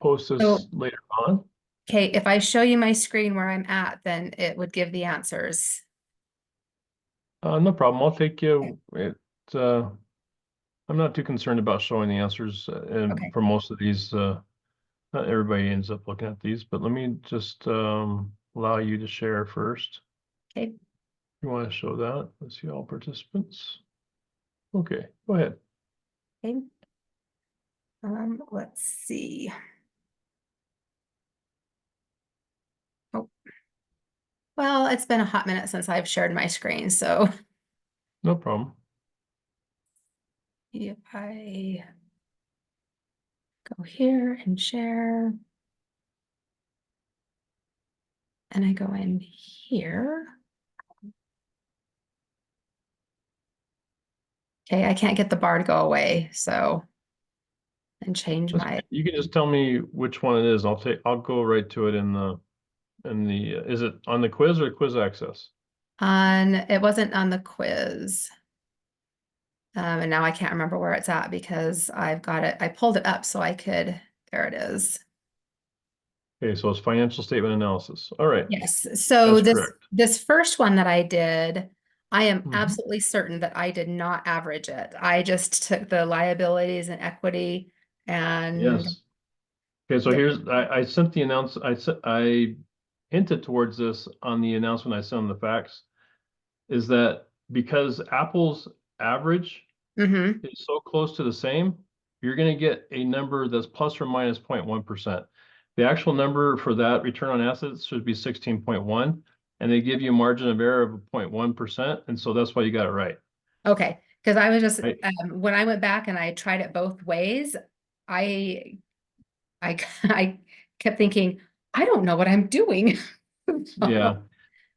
post this So, later on. okay, if I show you my screen where I'm at, then it would give the answers. No problem. I'll take you. I'm not too concerned about showing the answers, and Okay. for most of these, not everybody ends up looking at these. But let me just allow you to share first. Okay. You want to show that? Let's see all participants. Okay, go ahead. Okay. Let's see. Oh, well, it's been a hot minute since I've shared my screen, so No problem. if I go here and share, and I go in here. Okay, I can't get the bar to go away, so and change my You can just tell me which one it is. I'll go right to it is it on the quiz or quiz access? it wasn't on the quiz. And now I can't remember where it's at because I've got it, I pulled it up so I could, there it is. Okay, so it's financial statement analysis. All right, Yes, so that's this correct. this first one that I did, I am Mhm. absolutely certain that I did not average it. I just took the liabilities and equity and Yes. Okay, so did, I sent the I hinted towards this on the announcement I sent on the facts, is that because Apple's average mm-hmm, is so close to the same, you're going to get a number that's plus or minus 0.1%. The actual number for that return on assets should be 16.1, and they give you a margin of error of 0.1%, and so that's why you got it right. okay. Because I was just Right? when I went back and I tried it both ways, I I kept thinking, I don't know what I'm doing. Yeah. So,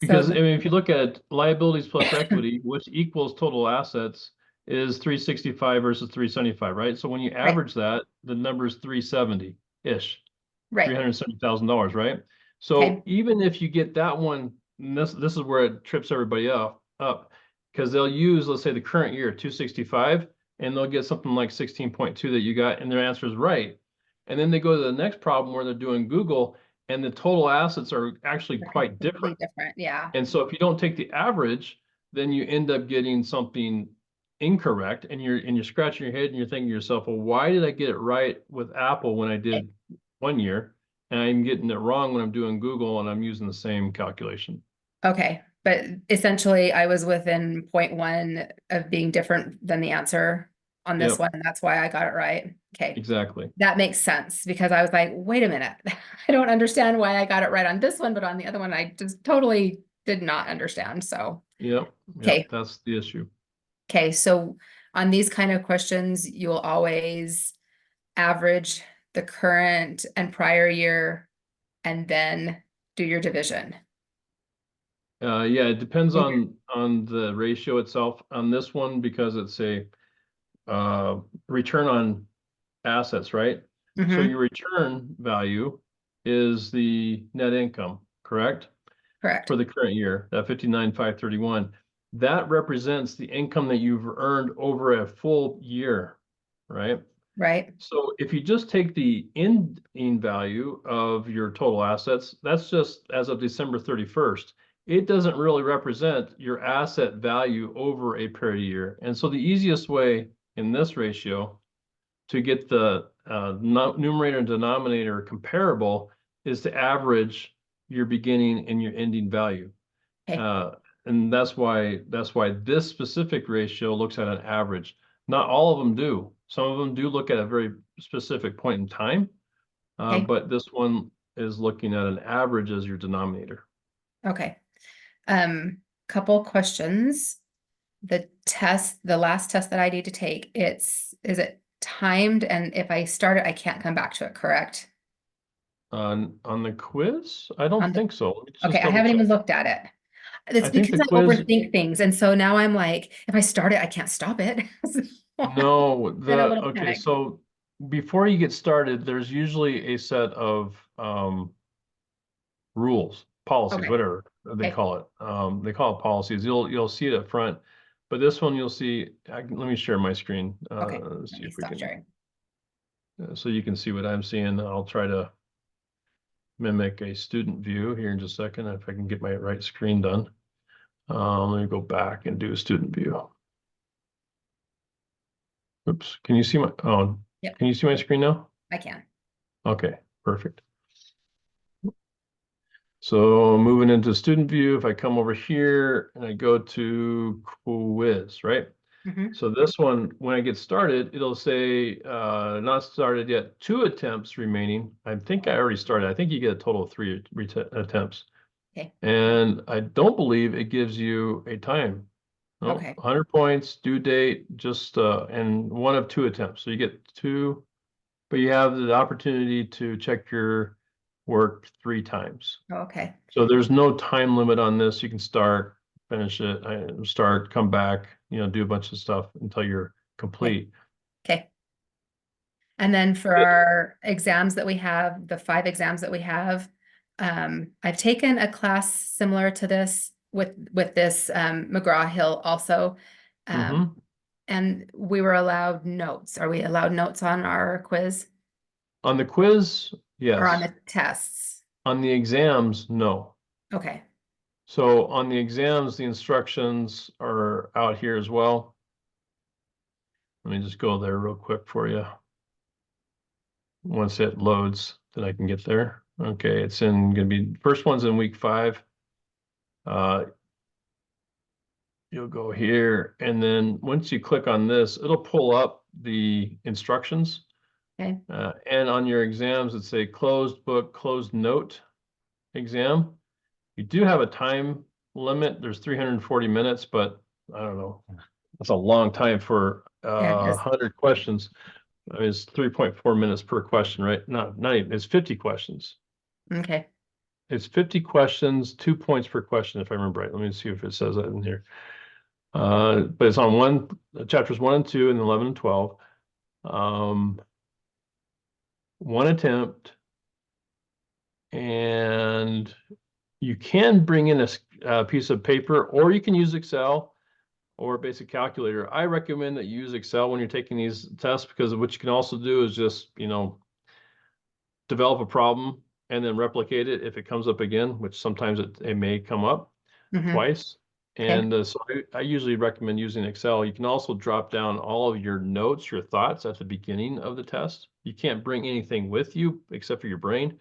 Because I mean, if you look at liabilities plus equity, which equals total assets, is 365 versus 375, right? So when you right, average that, the number is 370-ish, right. $370,000, right? So Okay, even if you get that one, and this is where it trips everybody up, because they'll use, let's say, the current year, 265, and they'll get something like 16.2 that you got, and their answer is right. And then they go to the next problem where they're doing Google, and the total assets are actually they're quite completely different. different. Yeah. And so if you don't take the average, then you end up getting something incorrect, and you're scratching your head and you're thinking to yourself, well, why did I get it right with Apple when I Okay. did 1 year, and I'm getting it wrong when I'm doing Google and I'm using the same calculation? Okay. But essentially, I was within 0.1 of being different than the answer on this Yep, one. And that's why I got it right. Okay. exactly. That makes sense because I was like, wait a minute. I don't understand why I got it right on this one, but on the other one, I just totally did not understand. So, Yep, yep, okay. that's the issue. Okay. So, on these kind of questions, you'll always average the current and prior year and then do your division. Yeah, it depends Mhm. on the ratio itself. On this one, because it's a return on assets, right? So Mhm. your return value is the net income, correct? Correct. For the current year, that 59,531. That represents the income that you've earned over a full year, right? Right. So if you just take the ending value of your total assets, that's just as of December 31st. It doesn't really represent your asset value over a period of year. And so the easiest way in this ratio to get the numerator and denominator comparable is to average your beginning and your ending value. Okay. Uh, and that's why this specific ratio looks at an average. Not all of them do. Some of them do look at a very specific point in time, Okay. but this one is looking at an average as your denominator. Okay. Couple questions. The last test that I need to take, is it timed? And if I start it, I can't come back to it, correct? On the quiz, I don't On the, think so. Let me okay, just I double haven't even check. looked at it. It's I think because the I quiz, overthink things. And so now I'm like, if I start it, I can't stop it. no, Then a the little okay, panicked. so before you get started, there's usually a set of rules, policies, Okay. whatever they Okay. call it. They call it policies. You'll see it up front, but this one you'll see. Let me share my screen. Okay. Let's Let see me if we stop can. sharing. so you can see what I'm seeing. I'll try to mimic a student view here in just a second if I can get my right screen done. Let me go back and do a student view. Oops, can you see my, oh, Yep. can you see my screen now? I can. Okay, perfect. So moving into student view, if I come over here and I go to quiz, right? Mhm. So this one, when I get started, it'll say not started yet, 2 attempts remaining. I think I already started. I think you get a total of 3 attempts. Okay. And I don't believe it gives you a time. No, Okay. 100 points, due date, just and 1 of 2 attempts. So you get 2, but you have the opportunity to check your work 3 times. Okay. So there's no time limit on this. You can start, finish it, start, come back, do a bunch of stuff until you're Okay. complete. Okay. And then for our exams that we have, the 5 exams that we have, I've taken a class similar to this with this McGraw-Hill also. Mm-hmm. And we were allowed notes. Are we allowed notes on our quiz On the quiz, or on yes. the tests? On the exams, no. Okay. So on the exams, the instructions are out here as well. Let me just go there real quick for you. Once it loads, then I can get there. Okay, it's gonna be, first one's in week 5. You'll go here, and then once you click on this, it'll pull up the instructions. Okay. And on your exams, it's a closed book, closed note exam. You do have a time limit. There's 340 minutes, but I don't know. That's a long time for Yeah, it is. 100 questions. I mean, it's 3.4 minutes per question, right? Not even, it's 50 questions. Okay. It's 50 questions, 2 points per question, if I remember right. Let me see if it says that in here. But it's on chapters 1 and 2 and 11 and 12. 1 attempt, and you can bring in a piece of paper, or you can use Excel or a basic calculator. I recommend that you use Excel when you're taking these tests, because what you can also do is just, develop a problem and then replicate it if it comes up again, which sometimes it may come up Mhm. twice. Okay. And so I usually recommend using Excel. You can also drop down all of your notes, your thoughts at the beginning of the test. You can't bring anything with you except for your brain.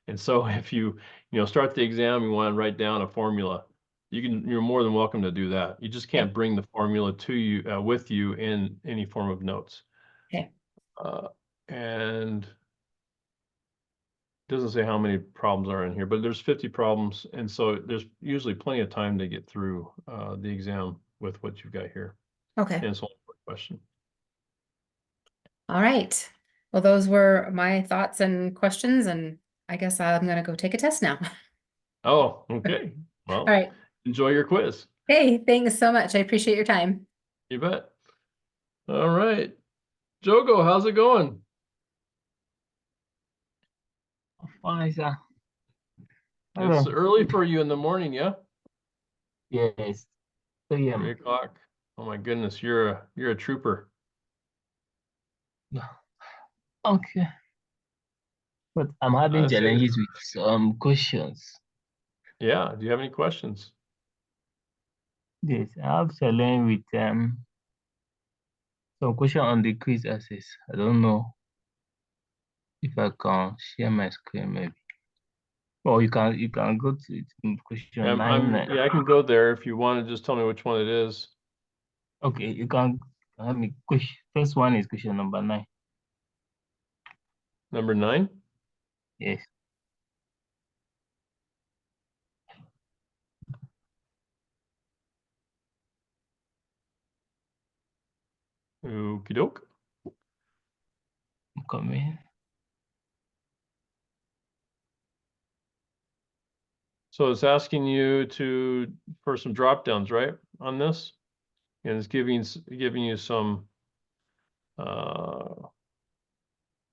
And so if you start the exam, you want to write down a formula, you're more than welcome to do that. You just Okay. can't bring the formula to you with you in any form of notes. Okay. And doesn't say how many problems are in here, but there's 50 problems. And so there's usually plenty of time to get through the exam with what you've got here. Okay. And it's only one question. All right. Well, those were my thoughts and questions, and I guess I'm gonna go take a test now. Oh, okay. All Well, right. enjoy your quiz. Hey, thanks so much. I appreciate your time. You bet. All right. Jogo, how's it going? Fine, sir. It's Hello. early for you in the morning, yeah? Yes. 3 3 a.m. o'clock. Oh my goodness, you're a trooper. Okay. But I'm having I say, challenges with some questions. yeah. Do you have any questions? Yes, I have challenge with some question on the quiz access. I don't know if I can share my screen maybe. Or you can go to it in Yeah, question 9. yeah, I can go there if you want to just tell me which one it is. Okay, you can have me question. First one is question number 9. Number 9. Yes. Okie doke. Come in. So it's asking you for some drop downs, right, on this? And it's giving you some uh,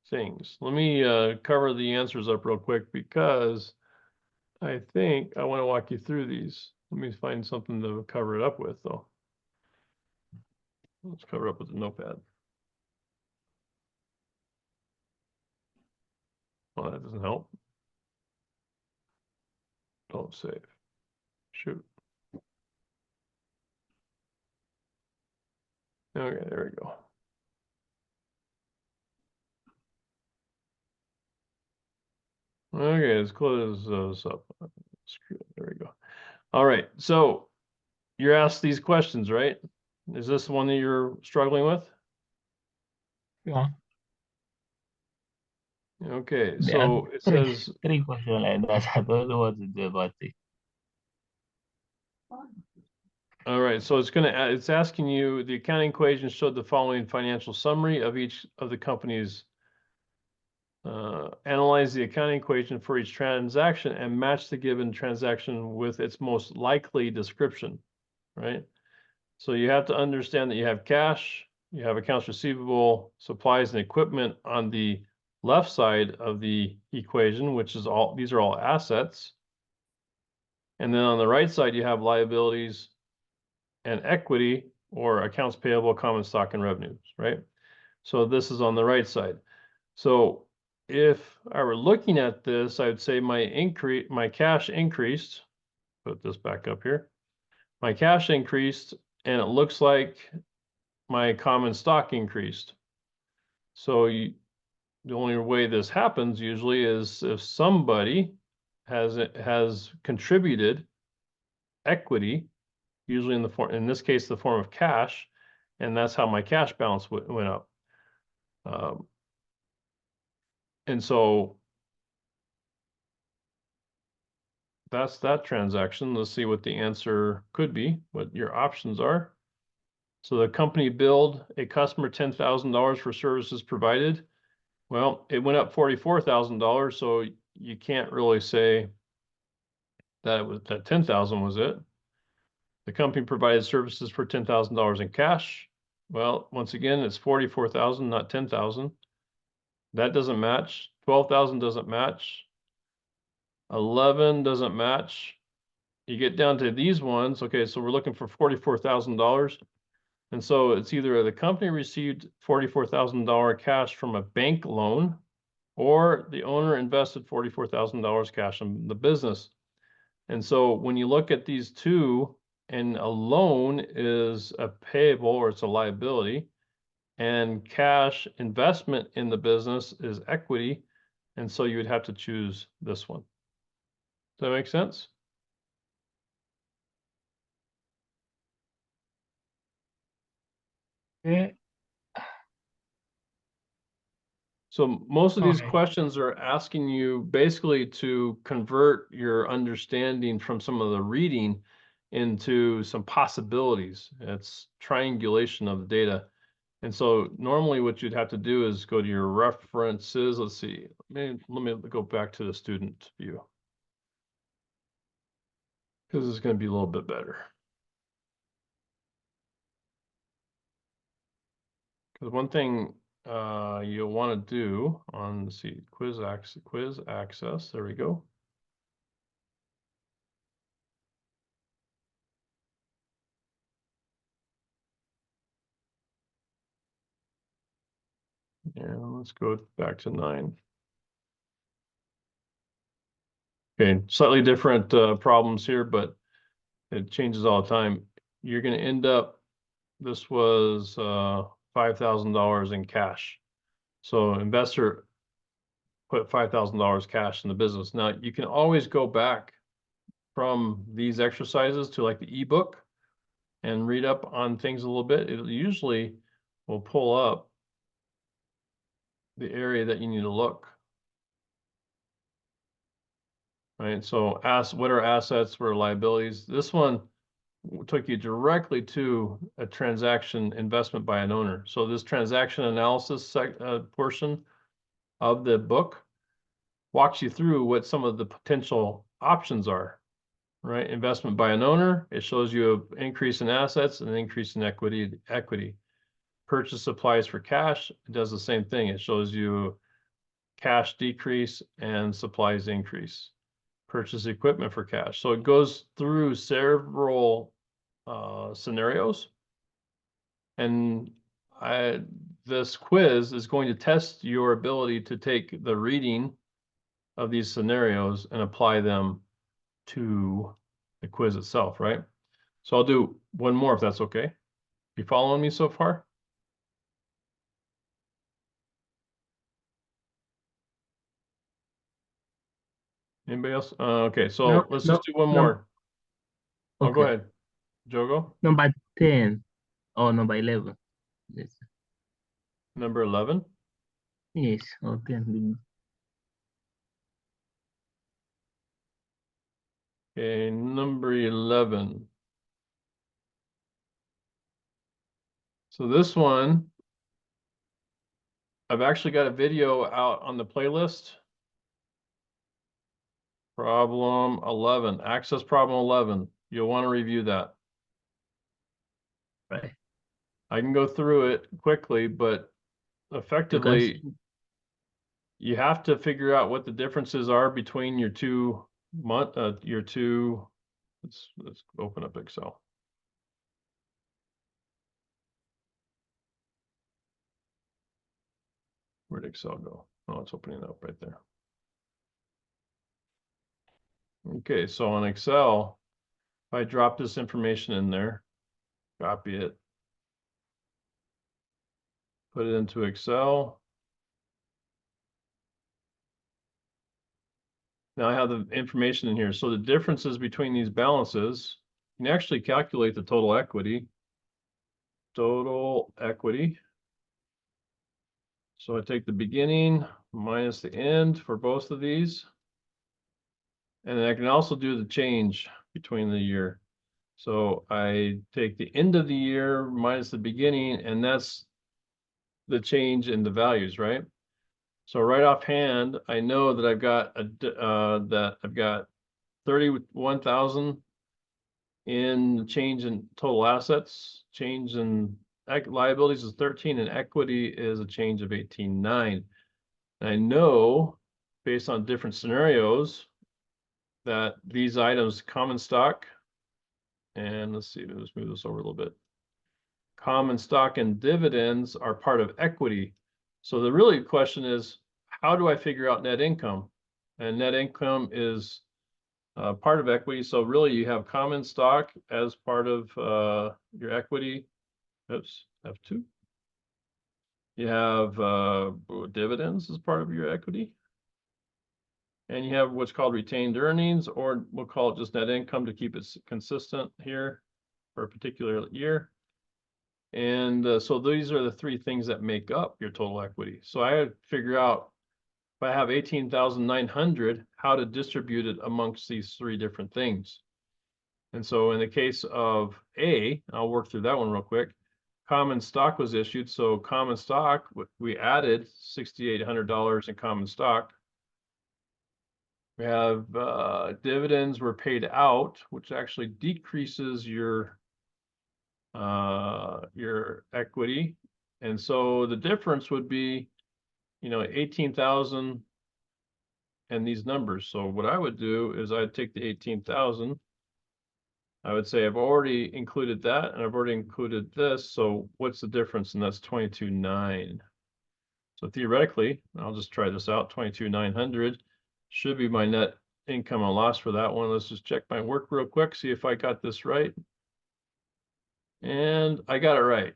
things. Let me cover the answers up real quick, because I think I want to walk you through these. Let me find something to cover it up with, though. Let's cover it up with a notepad. that doesn't help. Don't save. Shoot. Okay, there we go. Okay, let's close those up. There we go. All right, so you're asked these questions, right? Is this the one that you're struggling with? Yeah. Okay, There are so it says, three questions like that. I don't know what to do about it. all right, so it's asking you, the accounting equation showed the following financial summary of each of the companies. Analyze the accounting equation for each transaction and match the given transaction with its most likely description, right? So you have to understand that you have cash, you have accounts receivable, supplies and equipment on the left side of the equation, which is these are all assets. And then on the right side, you have liabilities and equity, or accounts payable, common stock, and revenues, right? So this is on the right side. So if I were looking at this, I would say my cash increased. Put this back up here. My cash increased, and it looks like my common stock increased. So the only way this happens usually is if somebody has contributed equity, usually in this case, the form of cash, and that's how my cash balance went up. And so that's that transaction. Let's see what the answer could be, what your options are. So the company billed a customer $10,000 for services provided. Well, it went up $44,000, so you can't really say that 10,000 was it. The company provided services for $10,000 in cash. Well, once again, it's 44,000, not 10,000. That doesn't match. 12,000 doesn't match. 11 doesn't match. You get down to these ones. Okay, so we're looking for $44,000. And so it's either the company received $44,000 cash from a bank loan, or the owner invested $44,000 cash in the business. And so when you look at these two, and a loan is a payable or it's a liability, and cash investment in the business is equity. And so you would have to choose this one. Does that make sense? Yeah. So most of these Okay. questions are asking you basically to convert your understanding from some of the reading into some possibilities. It's triangulation of the data. And so normally what you'd have to do is go to your references. Let's see, let me go back to the student view, because it's going to be a little bit better. Because one thing you'll want to do on, let's see, quiz access, there we go. And let's go back to 9. Okay, slightly different problems here, but it changes all the time. You're going to end up, this was $5,000 in cash. So investor put $5,000 cash in the business. Now you can always go back from these exercises to like the ebook and read up on things a little bit. It usually will pull up the area that you need to look. Right, so what are assets, what are liabilities? This one took you directly to a transaction investment by an owner. So this transaction analysis portion of the book walks you through what some of the potential options are, right? Investment by an owner, it shows you an increase in assets and an increase in equity. Purchase supplies for cash, it does the same thing. It shows you cash decrease and supplies increase. Purchase equipment for cash. So it goes through several scenarios. And this quiz is going to test your ability to take the reading of these scenarios and apply them to the quiz itself, right? So I'll do one more if that's okay. You following me so far? Anybody else? Okay, so No, let's no, just do one no. more. Oh, go Okay. ahead. Joe, go. Number 10 or number 11. Yes. Number 11. Yes. Okay. Okay, number 11. So this one, I've actually got a video out on the playlist. Problem 11, access problem 11. You'll want to review that. Right. I can go through it quickly, but effectively, you have to figure out what the differences are between your two let's open up Excel. Where'd Excel go? Oh, it's opening up right there. Okay, so on Excel, if I drop this information in there, copy it, put it into Excel. Now I have the information in here. So the differences between these balances, you can actually calculate the total equity. Total equity. So I take the beginning minus the end for both of these. And then I can also do the change between the year. So I take the end of the year minus the beginning, and that's the change in the values, right? So right offhand, I know that I've got 31,000 in change in total assets, change in liabilities is 13, and equity is a change of 18.9. And I know based on different scenarios that these items, common stock, and let's see, let's move this over a little bit. Common stock and dividends are part of equity. So the really question is, how do I figure out net income? And net income is part of equity. So really you have common stock as part of your equity. Oops, F2. You have dividends as part of your equity. And you have what's called retained earnings, or we'll call it just net income to keep it consistent here for a particular year. And so these are the three things that make up your total equity. So I had to figure out if I have 18,900, how to distribute it amongst these three different things. And so in the case of A, I'll work through that one real quick. Common stock was issued. So common stock, we added $6,800 in common stock. We have dividends were paid out, which actually decreases your equity. And so the difference would be, 18,000 and these numbers. So what I would do is I'd take the 18,000. I would say I've already included that and I've already included this. So what's the difference? And that's 22,900. So theoretically, I'll just try this out. 22,900 should be my net income and loss for that one. Let's just check my work real quick, see if I got this right. And I got it right.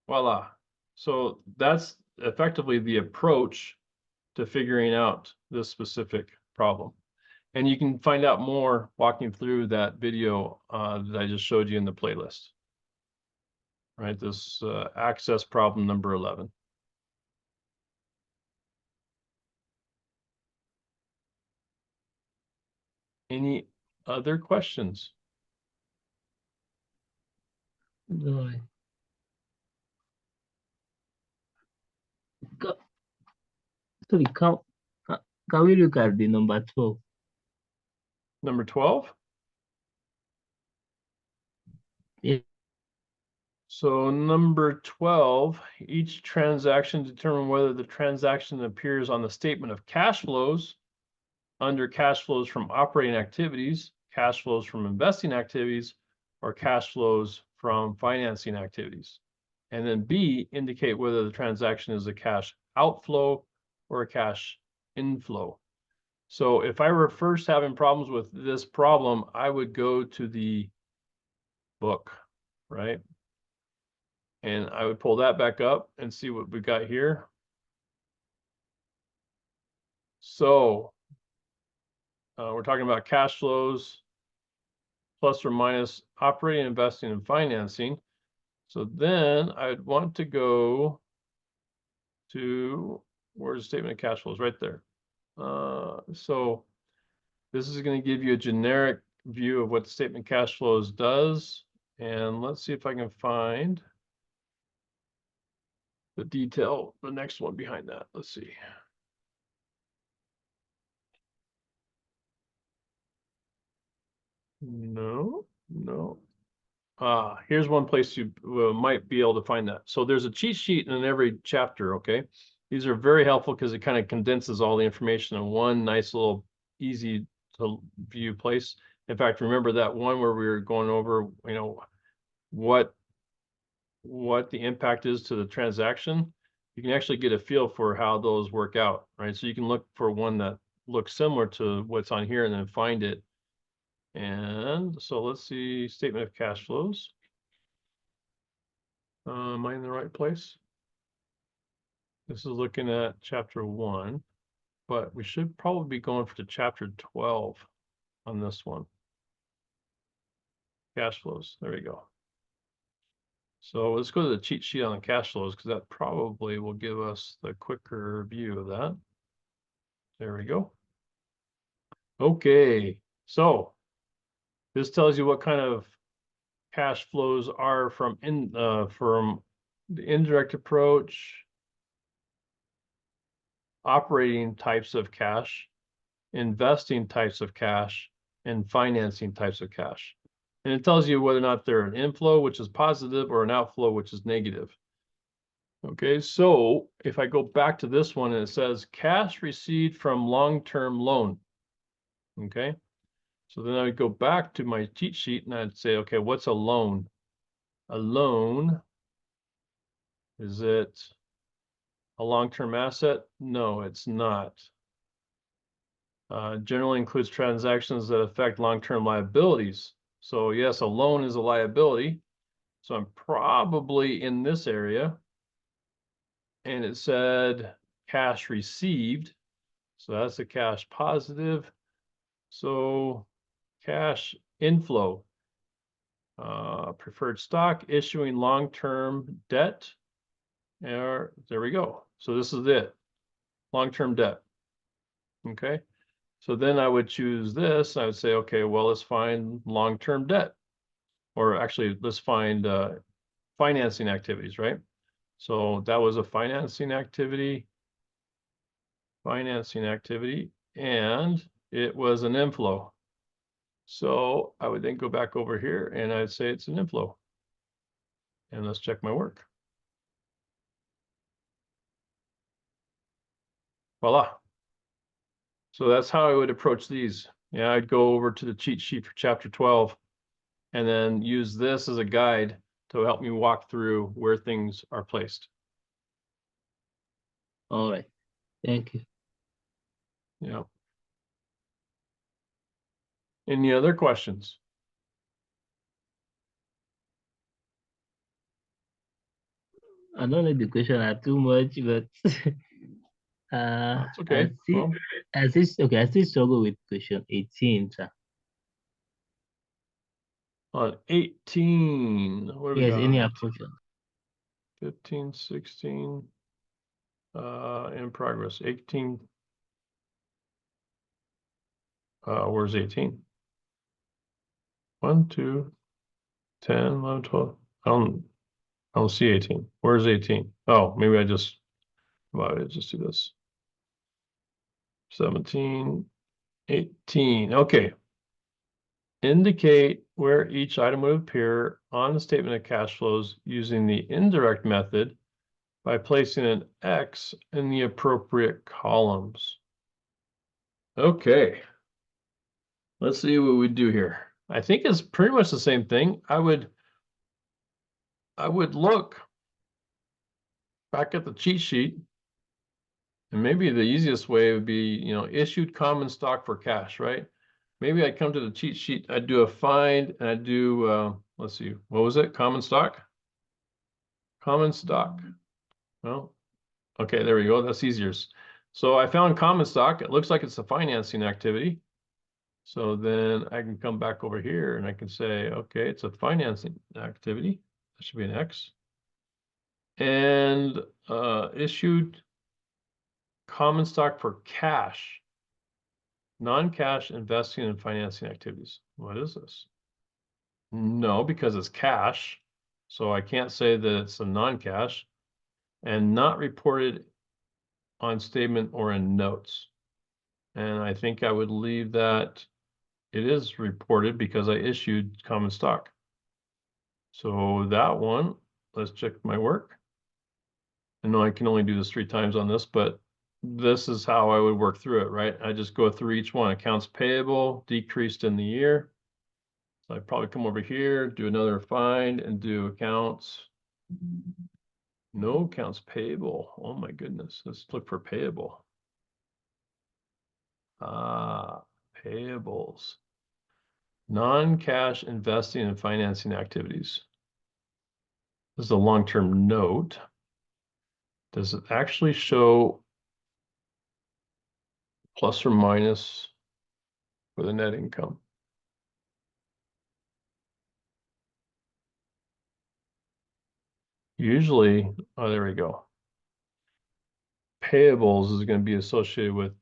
Voila. So that's effectively the approach to figuring out this specific problem. And you can find out more walking through that video that I just showed you in the playlist. Right, this access problem number 11. Any other questions? No. Sorry, can we look at the number 12? Number 12? Yeah. So number 12, each transaction determine whether the transaction appears on the statement of cash flows under cash flows from operating activities, cash flows from investing activities, or cash flows from financing activities. And then B, indicate whether the transaction is a cash outflow or a cash inflow. So if I were first having problems with this problem, I would go to the book, right? And I would pull that back up and see what we got here. So we're talking about cash flows, plus or minus operating, investing, and financing. So then I'd want to go to, where's the statement of cash flows? Right there. So this is going to give you a generic view of what the statement of cash flows does. And let's see if I can find the detail, the next one behind that. Let's see. No. Here's one place you might be able to find that. So there's a cheat sheet in every chapter, okay? These are very helpful because it kind of condenses all the information in one nice little easy to view place. In fact, remember that one where we were going over, what the impact is to the transaction? You can actually get a feel for how those work out, right? So you can look for one that looks similar to what's on here and then find it. And so let's see, statement of cash flows. Am I in the right place? This is looking at chapter 1, but we should probably be going to chapter 12 on this one. Cash flows, there we go. So let's go to the cheat sheet on the cash flows because that probably will give us the quicker view of that. There we go. Okay, so this tells you what kind of cash flows are from the indirect approach, operating types of cash, investing types of cash, and financing types of cash. And it tells you whether or not they're an inflow, which is positive, or an outflow, which is negative. Okay, so if I go back to this one and it says cash received from long-term loan. Okay, so then I would go back to my cheat sheet and I'd say, okay, what's a loan? A loan, is it a long-term asset? No, it's not. Generally includes transactions that affect long-term liabilities. So yes, a loan is a liability. So I'm probably in this area. And it said cash received. So that's a cash positive. So cash inflow. Preferred stock, issuing long-term debt. There we go. So this is it. Long-term debt. Okay. So then I would choose this. I would say, okay, well, let's find long-term debt. Or actually, let's find financing activities, right? So that was a financing activity, and it was an inflow. So I would then go back over here and I'd say it's an inflow. And let's check my work. Voila. So that's how I would approach these. Yeah, I'd go over to the cheat sheet for chapter 12 and then use this as a guide to help me walk through where things are placed. All right. Thank you. Yeah. Any other questions? I don't know if the question are too much, but That's okay. I still struggle with question 18, sir. On 18, what do we Yes, got? any approach? 15, 16, in progress. 18. Where's 18? 1, 2, 10, 11, 12. I don't see 18. Where's 18? Oh, maybe I just do this. 17, 18. Okay. Indicate where each item would appear on the statement of cash flows using the indirect method by placing an X in the appropriate columns. Okay. Let's see what we do here. I think it's pretty much the same thing. I would look back at the cheat sheet And maybe the easiest way would be, issued common stock for cash, right? Maybe I come to the cheat sheet, I do a find and I do, let's see, what was it? Common stock? Common stock. Well, okay, there we go. That's easier. So I found common stock. It looks like it's a financing activity. So then I can come back over here and I can say, okay, it's a financing activity. That should be an X. And issued common stock for cash, non-cash investing and financing activities. What is this? No, because it's cash. So I can't say that it's a non-cash and not reported on statement or in notes. And I think I would leave that. It is reported because I issued common stock. So that one, let's check my work. I know I can only do this 3 times on this, but this is how I would work through it, right? I just go through each one. Accounts payable decreased in the year. So I probably come over here, do another find and do accounts. No accounts payable. Oh my goodness. Let's look for payable. Payables. Non-cash investing and financing activities. This is a long-term note. Does it actually show plus or minus for the net income? Usually, oh, there we go. Payables is going to be associated with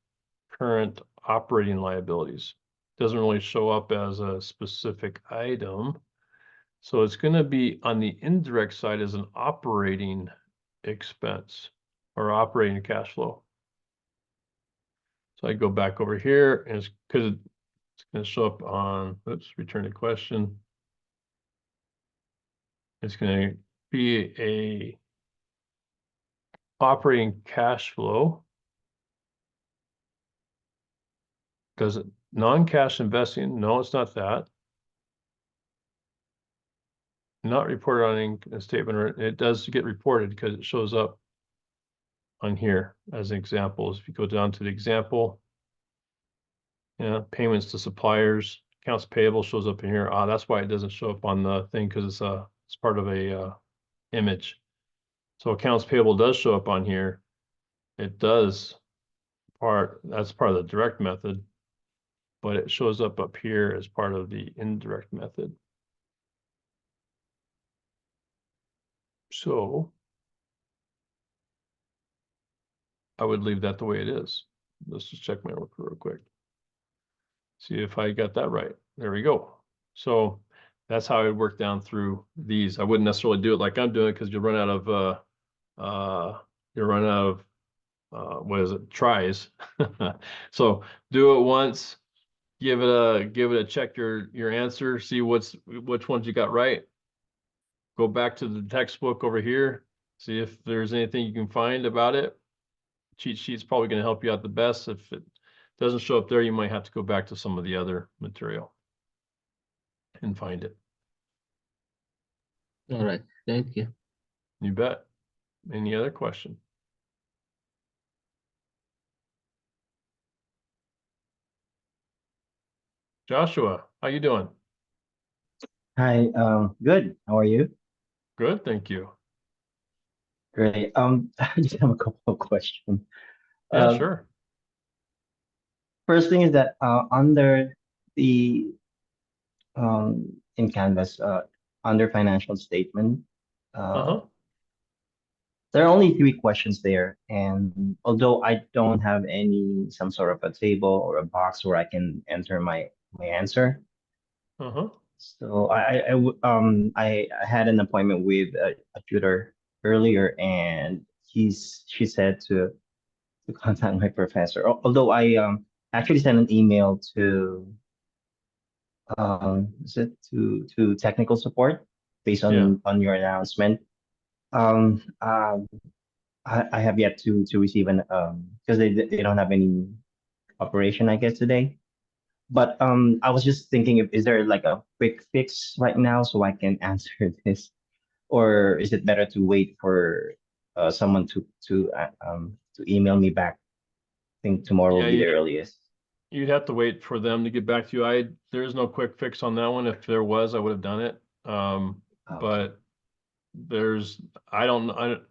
current operating liabilities. Doesn't really show up as a specific item. So it's going to be on the indirect side as an operating expense or operating cash flow. So I go back over here and it's because it's going to show up on, oops, return to question. It's going to be a operating cash flow. Does it non-cash investing? No, it's not that. Not reported on income statement, or it does get reported because it shows up on here as examples. If you go down to the example, yeah, payments to suppliers, accounts payable shows up in here. That's why it doesn't show up on the thing because it's part of a image. So accounts payable does show up on here. It does that's part of the direct method, but it shows up here as part of the indirect method. So I would leave that the way it is. Let's just check my work real quick. See if I got that right. There we go. So that's how I would work down through these. I wouldn't necessarily do it like I'm doing because you'll run out of what is it, tries. So do it once, give it a check your answer, see which ones you got right. Go back to the textbook over here, see if there's anything you can find about it. Cheat sheet's probably going to help you out the best. If it doesn't show up there, you might have to go back to some of the other material and find it. All right. Thank you. You bet. Any other question? Joshua, how you doing? Hi, good. How are you? Good, thank you. Great. I just have a couple of questions. Yeah, Uh, sure. First thing is that under the in Canvas, under financial statement, uh, Uh-huh. there are only 3 questions there, and although I don't have some sort of a table or a box where I can enter my answer, Uh-huh. so I had an appointment with a tutor earlier, and she said to contact my professor. Although I actually sent an email to is it to technical support based Yeah. on your announcement. Um, um, I have yet to receive an because they don't have any operation I guess today. But I was just thinking if is there like a quick fix right now so I can answer this, or is it better to wait for someone to email me back. I think tomorrow will Yeah, be the earliest. you'd have to wait for them to get back to you. There is no quick fix on that one. If there was, I would have done it. Okay. But I don't,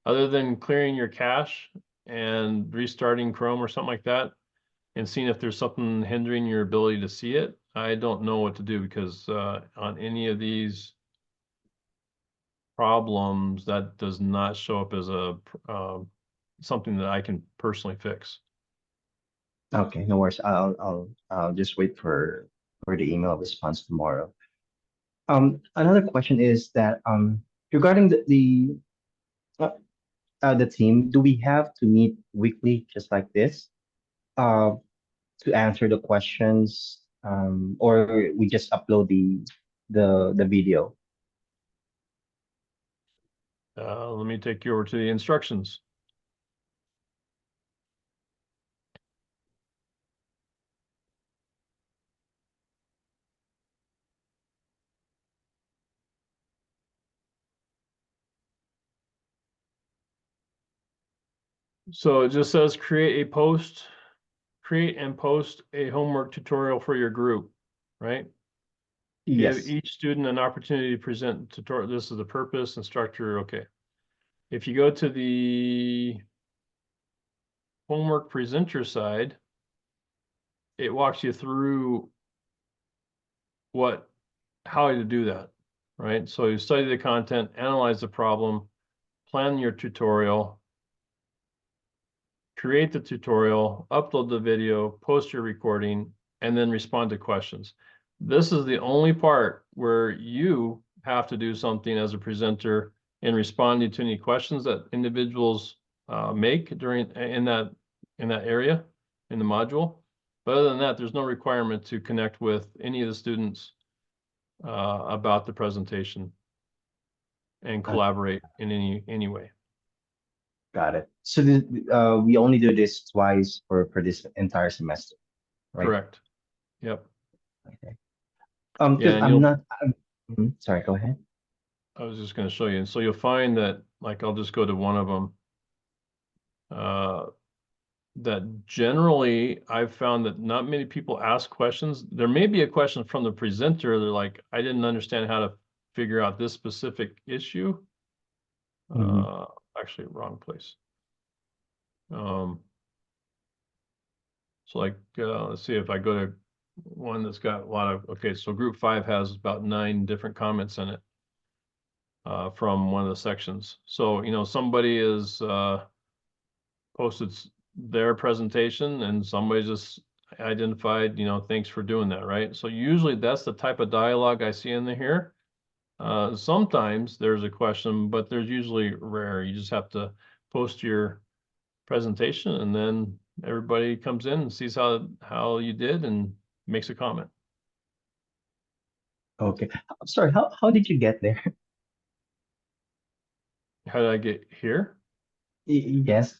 other than clearing your cache and restarting Chrome or something like that, and seeing if there's something hindering your ability to see it, I don't know what to do, because on any of these problems, that does not show up as a something that I can personally fix. Okay, no worries. I'll just wait for the email response tomorrow. Another question is that regarding the team, do we have to meet weekly just like this uh to answer the questions or we just upload the video? Let me take you over to the instructions. So it just says create and post a homework tutorial for your group, right? Give Yes. each student an opportunity to present tutorial. This is the purpose and structure. Okay. If you go to the homework presenter side, it walks you through how to do that, right? So you study the content, analyze the problem, plan your tutorial, create the tutorial, upload the video, post your recording, and then respond to questions. This is the only part where you have to do something as a presenter in responding to any questions that individuals make in that area in the module. But other than that, there's no requirement to connect with any of the students about the presentation and collaborate in any way. Got it. So we only do this twice for this entire semester, right? Correct. Yep. Okay. Yeah, Because and I'm not. Sorry, go ahead. I was just going to show you. And so you'll find that, like, I'll just go to one of them. That generally I've found that not many people ask questions. There may be a question from the presenter. They're like, I didn't understand how to figure out this specific issue. Mhm. Actually, wrong place. So like, let's see if I go to one that's got a lot of, okay, so group 5 has about 9 different comments in it from one of the sections. So, somebody is posted their presentation and somebody just identified, thanks for doing that, right? So usually that's the type of dialogue I see in here. Sometimes there's a question, but there's usually rare. You just have to post your presentation and then everybody comes in and sees how you did and makes a comment. Okay. I'm sorry. How did you get there? How did I get here? Yes.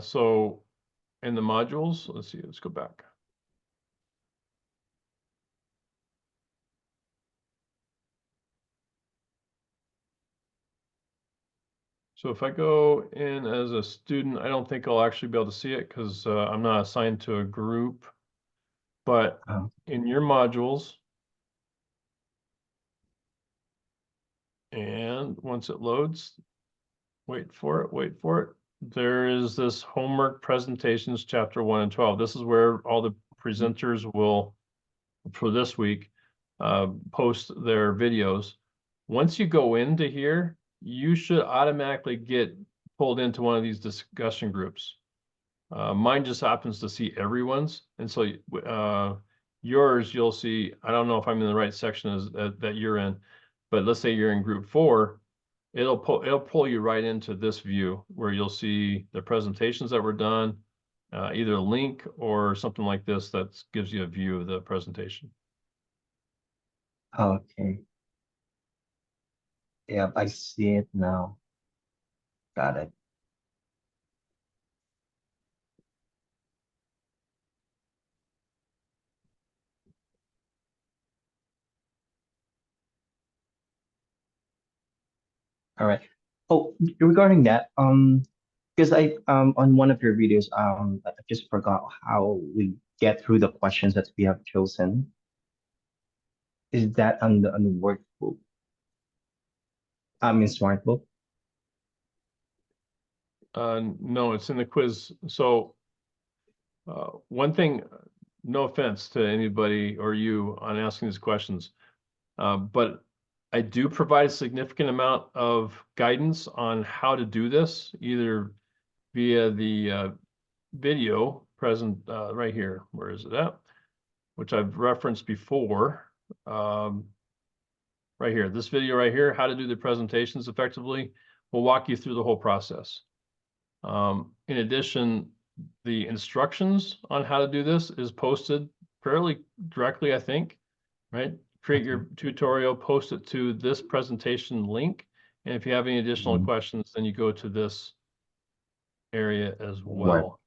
So in the modules, let's see, let's go back. So if I go in as a student, I don't think I'll actually be able to see it because I'm not assigned to a group. But in your modules, and once it loads, wait for it. There is this homework presentations, chapter 1 and 12. This is where all the presenters will, for this week, post their videos. Once you go into here, you should automatically get pulled into one of these discussion groups. Mine just happens to see everyone's, and so yours, you'll see. I don't know if I'm in the right section that you're in, but let's say you're in group 4, it'll pull you right into this view where you'll see the presentations that were done, either a link or something like this that gives you a view of the presentation. Okay. Yeah, I see it now. Got it. All right. Oh, regarding that, because I on one of your videos I just forgot how we get through the questions that we have chosen. Is that on the workbook? I mean smart book. No, it's in the quiz. So one thing, no offense to anybody or you on asking these questions, but I do provide a significant amount of guidance on how to do this, either via the video present right here. Where is it at? Which I've referenced before. Right here, this video right here, how to do the presentations effectively, will walk you through the whole process. In addition, the instructions on how to do this is posted fairly directly, I think, right? Create your tutorial, post it to this presentation link. And if you have any additional Mhm. questions, then you go to this area as Work. well,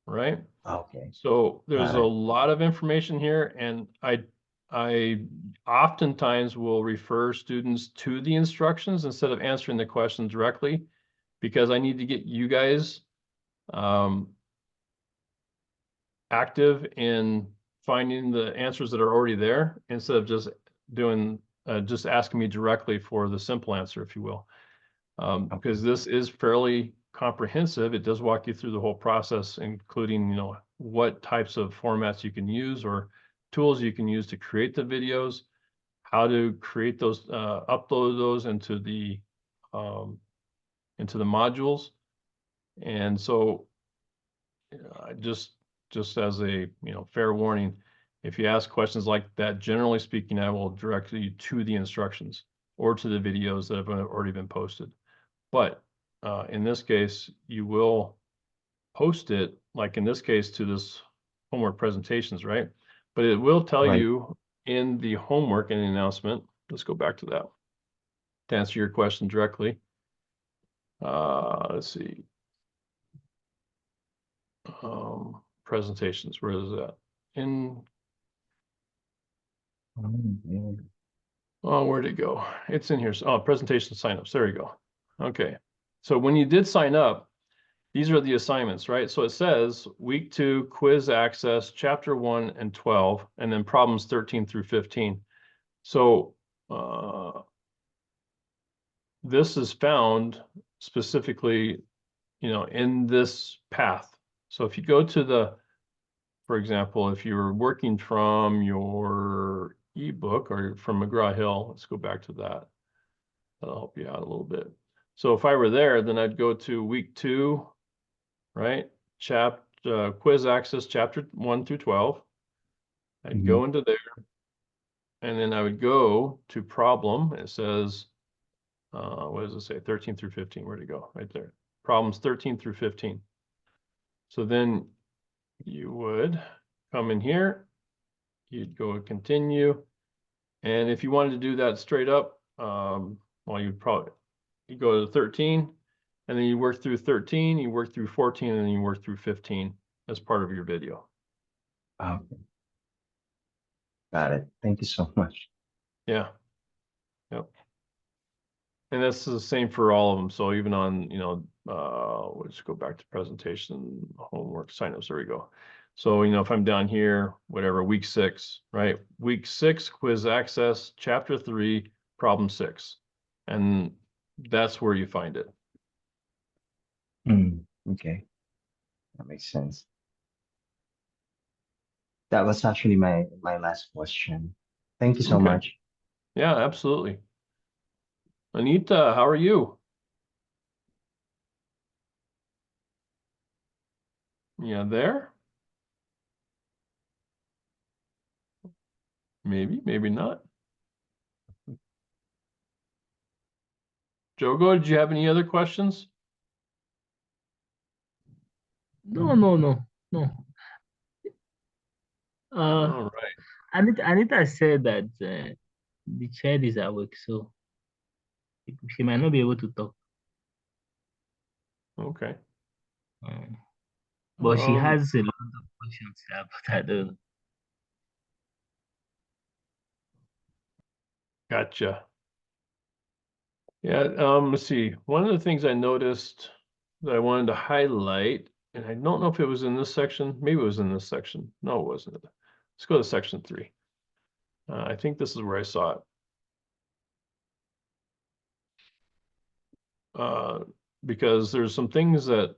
right? Okay. So there's Got a it. lot of information here, and I oftentimes will refer students to the instructions instead of answering the questions directly, because I need to get you guys active in finding the answers that are already there instead of just doing just asking me directly for the simple answer, if you will. Because this is fairly comprehensive. It does walk you through the whole process, including, what types of formats you can use or tools you can use to create the videos, how to create those, upload those into the modules. And so just as a, fair warning, if you ask questions like that, generally speaking, I will direct you to the instructions or to the videos that have already been posted. But in this case, you will post it, like in this case, to this homework presentations, right? But it will tell Right. you in the homework and the announcement, let's go back to that, to answer your question directly. Let's see. Presentations, where is that? Oh, where'd it go? It's in here. Oh, presentation signups. There you go. Okay. So when you did sign up, these are the assignments, right? So it says week 2, quiz access, chapter 1 and 12, and then problems 13 through 15. So this is found specifically, in this path. So if you go to for example, if you're working from your ebook or from McGraw-Hill, let's go back to that. That'll help you out a little bit. So if I were there, then I'd go to week 2, right? Quiz access, chapter 1 through 12. I'd go into there, and then I would go to problem. It says, what does it say? 13 through 15. Where'd it go? Right there. Problems 13 through 15. So then you would come in here, you'd go continue. And if you wanted to do that straight up, well, you go to 13, and then you work through 13, you work through 14, and then you work through 15 as part of your video. Okay. Got it. Thank you so much. Yeah. Yep. And that's the same for all of them. So even on, let's go back to presentation, homework, signups, there we go. So, if I'm down here, whatever, week 6, right? Week 6, quiz access, chapter 3, problem 6. And that's where you find it. Okay. That makes sense. That was actually my last question. Thank you so Okay. much. Yeah, absolutely. Anita, how are you? Yeah, there? Maybe, maybe not. Jogo, did you have any other questions? No, no, no, no. All right. Anita said that the child is awake, so she might not be able to talk. Okay. But she has a lot of questions, but I don't know. Gotcha. Yeah, let's see. One of the things I noticed that I wanted to highlight, and I don't know if it was in this section. Maybe it was in this section. No, it wasn't. Let's go to section 3. I think this is where I saw it. Because there's some things that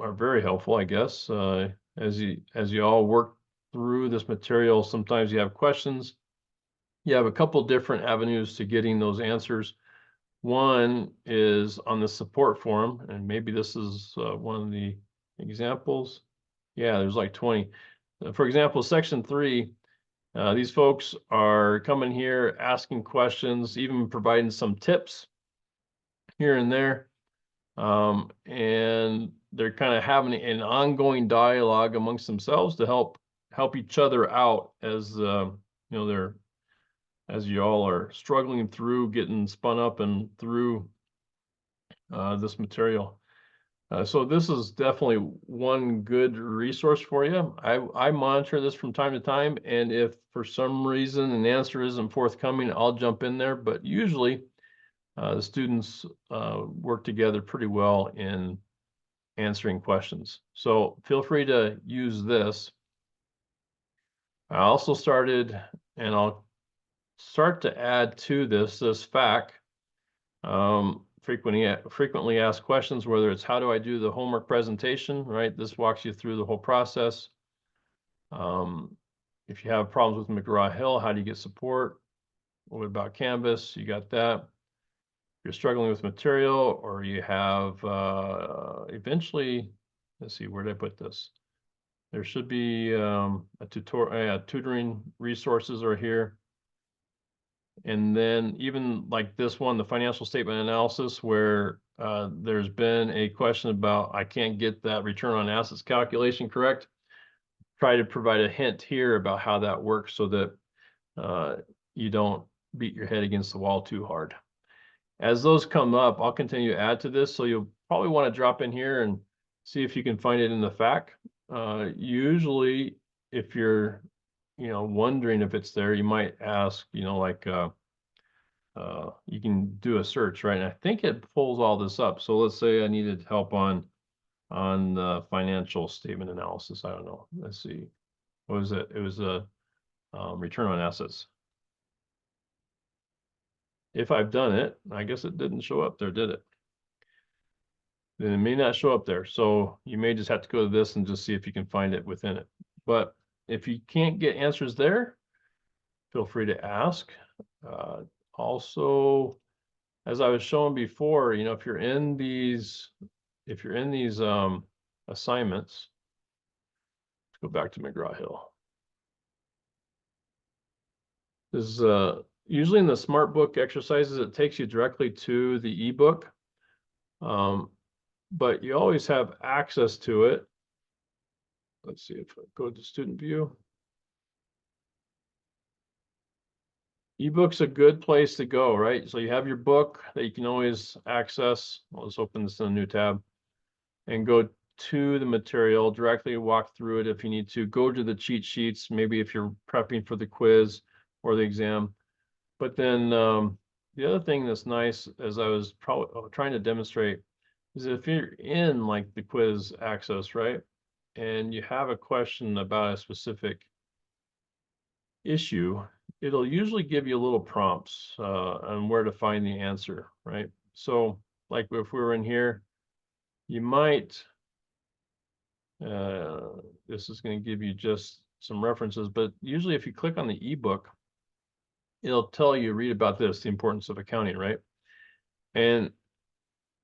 are very helpful, I guess, as you all work through this material. Sometimes you have questions. You have a couple different avenues to getting those answers. One is on the support forum, and maybe this is one of the examples. Yeah, there's like 20. For example, section 3, these folks are coming here asking questions, even providing some tips here and there. And they're kind of having an ongoing dialogue amongst themselves to help each other out as as you all are struggling through getting spun up and through this material. So this is definitely one good resource for you. I monitor this from time to time, and if for some reason an answer isn't forthcoming, I'll jump in there. But usually the students work together pretty well in answering questions. So feel free to use this. I also started, and I'll start to add to this FAQ. Frequently asked questions, whether it's how do I do the homework presentation, right? This walks you through the whole process. If you have problems with McGraw-Hill, how do you get support? What about Canvas? You got that. If you're struggling with material, or you have eventually, let's see, where did I put this? There should be a tutorial, tutoring resources are here. And then even like this one, the financial statement analysis, where there's been a question about, I can't get that return on assets calculation correct. Try to provide a hint here about how that works so that you don't beat your head against the wall too hard. As those come up, I'll continue to add to this. So you'll probably want to drop in here and see if you can find it in the FAQ. Usually, if you're wondering if it's there, you might ask, like you can do a search, right? And I think it pulls all this up. So let's say I needed help on the financial statement analysis. I don't know. Let's see. What was it? It was a return on assets. If I've done it, I guess it didn't show up there, did it? Then it may not show up there. So you may just have to go to this and just see if you can find it within it. But if you can't get answers there, feel free to ask. Also, as I was showing before, if you're in these assignments, let's go back to McGraw-Hill. This is usually in the Smart Book exercises, it takes you directly to the ebook. But you always have access to it. Let's see if I go to student view. Ebook's a good place to go, right? So you have your book that you can always access. I'll just open this in a new tab and go to the material, directly walk through it if you need to. Go to the cheat sheets, maybe if you're prepping for the quiz or the exam. But then the other thing that's nice, as I was trying to demonstrate, is if you're in like the quiz access, right? And you have a question about a specific issue, it'll usually give you little prompts on where to find the answer, right? So like if we were in here, you might, this is going to give you just some references, but usually if you click on the ebook, it'll tell you, read about this, the importance of accounting, right? And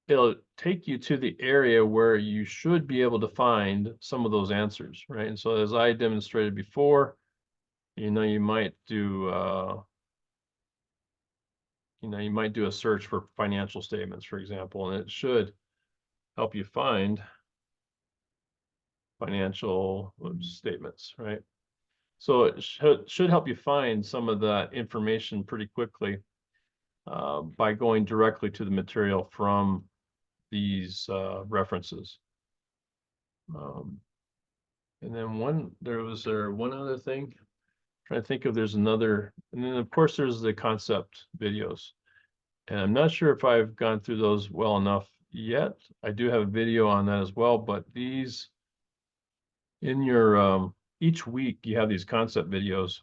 it'll take you to the area where you should be able to find some of those answers, right? And so as I demonstrated before, you might do you might do a search for financial statements, for example, and it should help you find financial statements, right? So it should help you find some of that information pretty quickly by going directly to the material from these references. And then there was one other thing. I'm trying to think if there's another, and then of course there's the concept videos. And I'm not sure if I've gone through those well enough yet. I do have a video on that as well, but these in your each week you have these concept videos,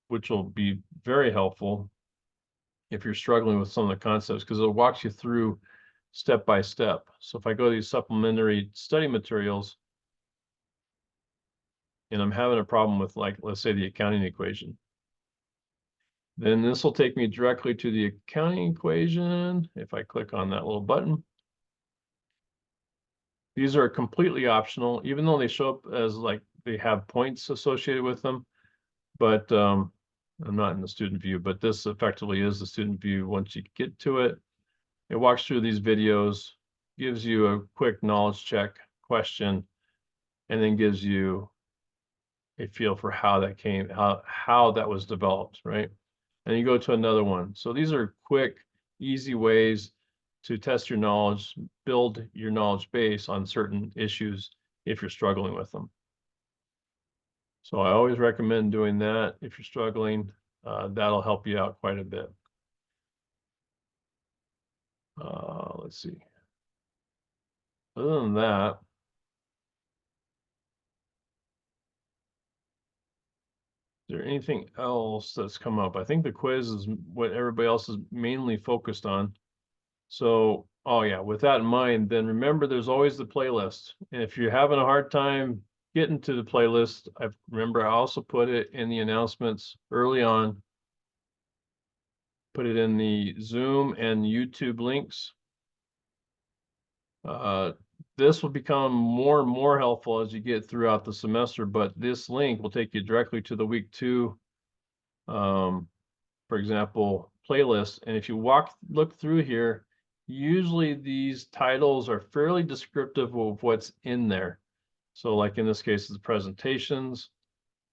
which will be very helpful if you're struggling with some of the concepts, because it'll walk you through step by step. So if I go to these supplementary study materials and I'm having a problem with, like, let's say the accounting equation, then this will take me directly to the accounting equation. If I click on that little button, these are completely optional, even though they show up as like they have points associated with them. But I'm not in the student view, but this effectively is the student view. Once you get to it, it walks through these videos, gives you a quick knowledge check question, and then gives you a feel for how that came, how that was developed, right? And you go to another one. So these are quick, easy ways to test your knowledge, build your knowledge base on certain issues if you're struggling with them. So I always recommend doing that if you're struggling. That'll help you out quite a bit. Let's see. Other than that, is there anything else that's come up? I think the quiz is what everybody else is mainly focused on. So, oh yeah, with that in mind, then remember there's always the playlist. And if you're having a hard time getting to the playlist, I also put it in the announcements early on. Put it in the Zoom and YouTube links. This will become more and more helpful as you get throughout the semester, but this link will take you directly to the week 2, for example, playlist. And if you look through here, usually these titles are fairly descriptive of what's in there. So like in this case, it's presentations.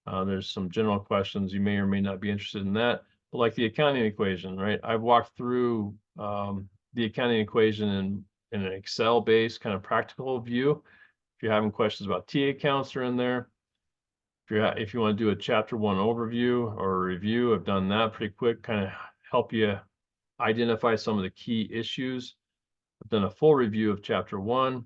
There's some general questions. You may or may not be interested in that. But like the accounting equation, right? I've walked through the accounting equation in an Excel-based kind of practical view. If you're having questions about TA accounts, are in there. If you want to do a chapter 1 overview or a review, I've done that pretty quick, kind of help you identify some of the key issues. I've done a full review of chapter 1,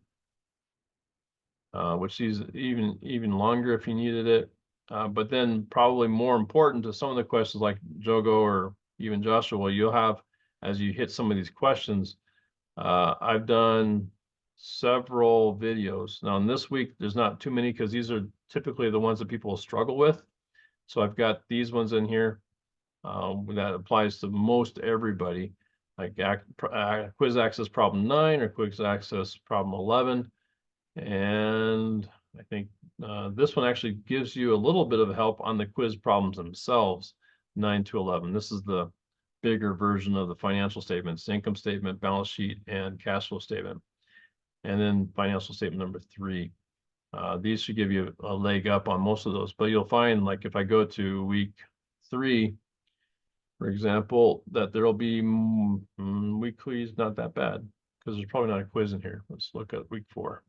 which is even longer if you needed it. But then probably more important to some of the questions like Jogo or even Joshua, you'll have, as you hit some of these questions, I've done several videos. Now in this week, there's not too many because these are typically the ones that people struggle with. So I've got these ones in here that applies to most everybody, like quiz access problem 9 or quiz access problem 11. And I think this one actually gives you a little bit of help on the quiz problems themselves, 9 to 11. This is the bigger version of the financial statements, income statement, balance sheet, and cash flow statement. And then financial statement number 3. These should give you a leg up on most of those, but you'll find, like if I go to week 3, for example, that there'll be week 3 is not that bad because there's probably not a quiz in here. Let's look at week 4.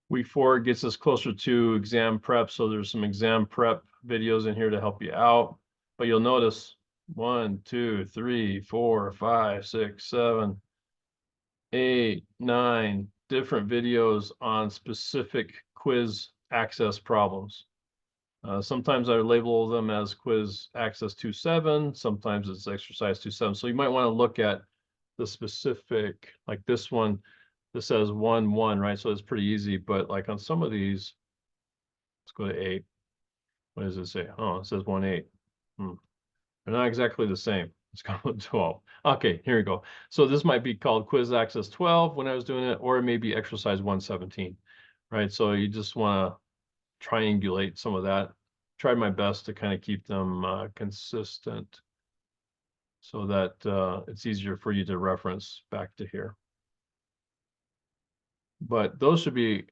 Week 4 gets us closer to exam prep, so there's some exam prep videos in here to help you out. But you'll notice 1, 2, 3, 4, 5, 6, 7, 8, 9 different videos on specific quiz access problems. Sometimes I label them as quiz access 2.7, sometimes it's exercise 2.7. So you might want to look at the specific, like this one. This says 1.1, right? So it's pretty easy, but like on some of these, let's go to 8. What does it say? Oh, it says 1.8. They're not exactly the same. Let's go to 12. Okay, here we go. So this might be called quiz access 12 when I was doing it, or it may be exercise 117, right? So you just want to triangulate some of that. Tried my best to kind of keep them consistent so that it's easier for you to reference back to here. But those should be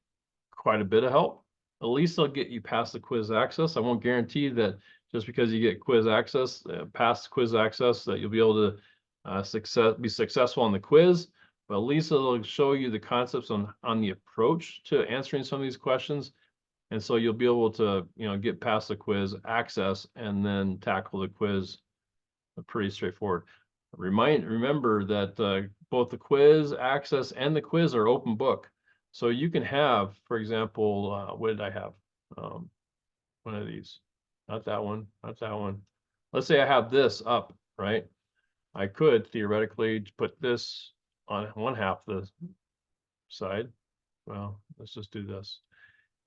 quite a bit of help. At least they'll get you past the quiz access. I won't guarantee that just because you get quiz access, past quiz access, that you'll be able to be successful on the quiz. But at least it'll show you the concepts on the approach to answering some of these questions. And so you'll be able to, get past the quiz access and then tackle the quiz pretty straightforward. Remember that both the quiz access and the quiz are open book. So you can have, for example, what did I have? One of these, not that one, not that one. Let's say I have this up, right? I could theoretically put this on one half of the side. Well, let's just do this.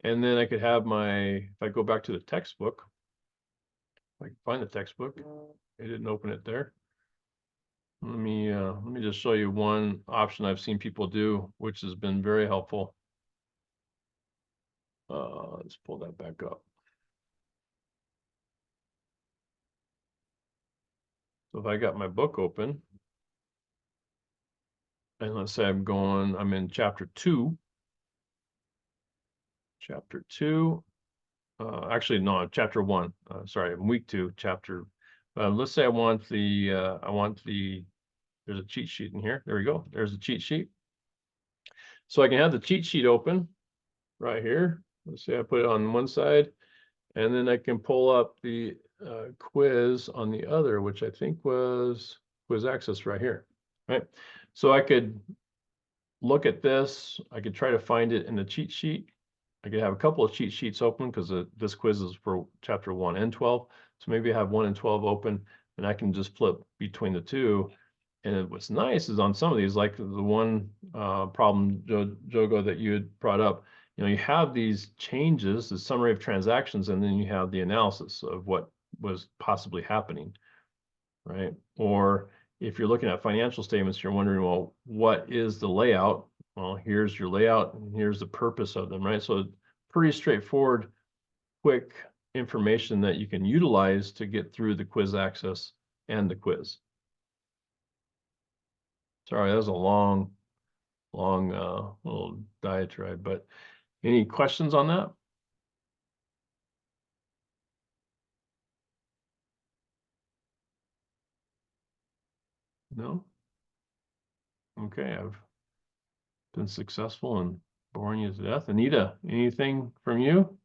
And then I could have if I go back to the textbook, if I can find the textbook, I didn't open it there. Let me just show you one option I've seen people do, which has been very helpful. Let's pull that back up. So if I got my book open, and let's say I'm in chapter 2. Chapter 2, actually, no, chapter 1. Sorry, week 2, chapter. Let's say I want there's a cheat sheet in here. There we go. There's a cheat sheet. So I can have the cheat sheet open right here. Let's say I put it on one side, and then I can pull up the quiz on the other, which I think was quiz access right here, right? So I could look at this. I could try to find it in the cheat sheet. I could have a couple of cheat sheets open because this quiz is for chapter 1 and 12. So maybe I have 1 and 12 open, and I can just flip between the two. And what's nice is on some of these, like the one problem, Jogo, that you had brought up, you have these changes, the summary of transactions, and then you have the analysis of what was possibly happening, right? Or if you're looking at financial statements, you're wondering, well, what is the layout? Well, here's your layout, and here's the purpose of them, right? So pretty straightforward, quick information that you can utilize to get through the quiz access and the quiz. Sorry, that was a long little diatribe, but any questions on that? No? Okay, I've been successful in boring you to death. Anita, anything from you?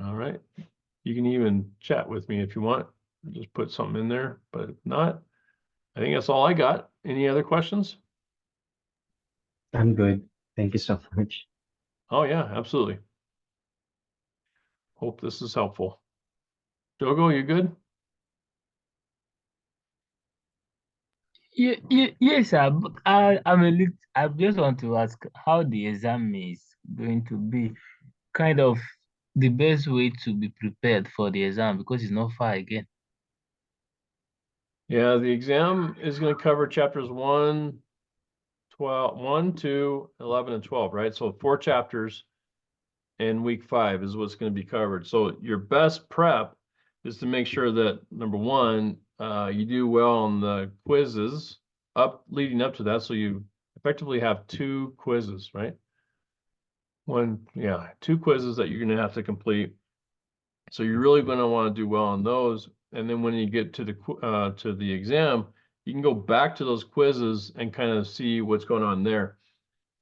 All right. You can even chat with me if you want. Just put something in there, but if not, I think that's all I got. Any other questions? I'm good. Thank you so much. Oh yeah, absolutely. Hope this is helpful. Jogo, you good? Yes, sir. But I just want to ask how the exam is going to be, kind of the best way to be prepared for the exam because it's not far again. Yeah, the exam is going to cover chapters 1, 12, 1, 2, 11, and 12, right? So 4 chapters in week 5 is what's going to be covered. So your best prep is to make sure that, number one, you do well on the quizzes leading up to that. So you effectively have 2 quizzes, right? 2 quizzes that you're going to have to complete. So you're really going to want to do well on those. And then when you get to the exam, you can go back to those quizzes and kind of see what's going on there.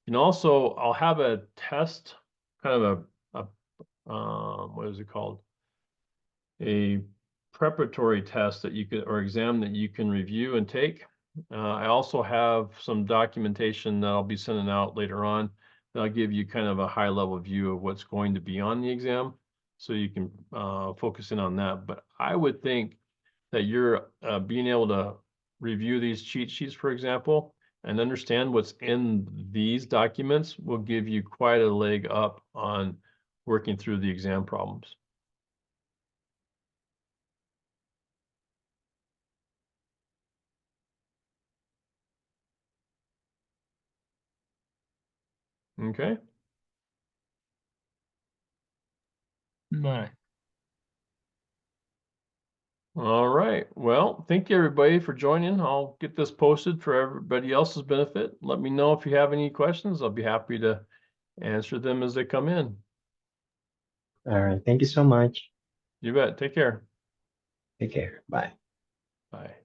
And also, I'll have a test, kind of what is it called? A preparatory test that you could, or exam that you can review and take. I also have some documentation that I'll be sending out later on that'll give you kind of a high level view of what's going to be on the exam. So you can focus in on that. But I would think that you're being able to review these cheat sheets, for example, and understand what's in these documents will give you quite a leg up on working through the exam problems. Okay. Right. All right. Well, thank you everybody for joining. I'll get this posted for everybody else's benefit. Let me know if you have any questions. I'll be happy to answer them as they come in. All right. Thank you so much. You bet. Take care. Take care. Bye. Bye.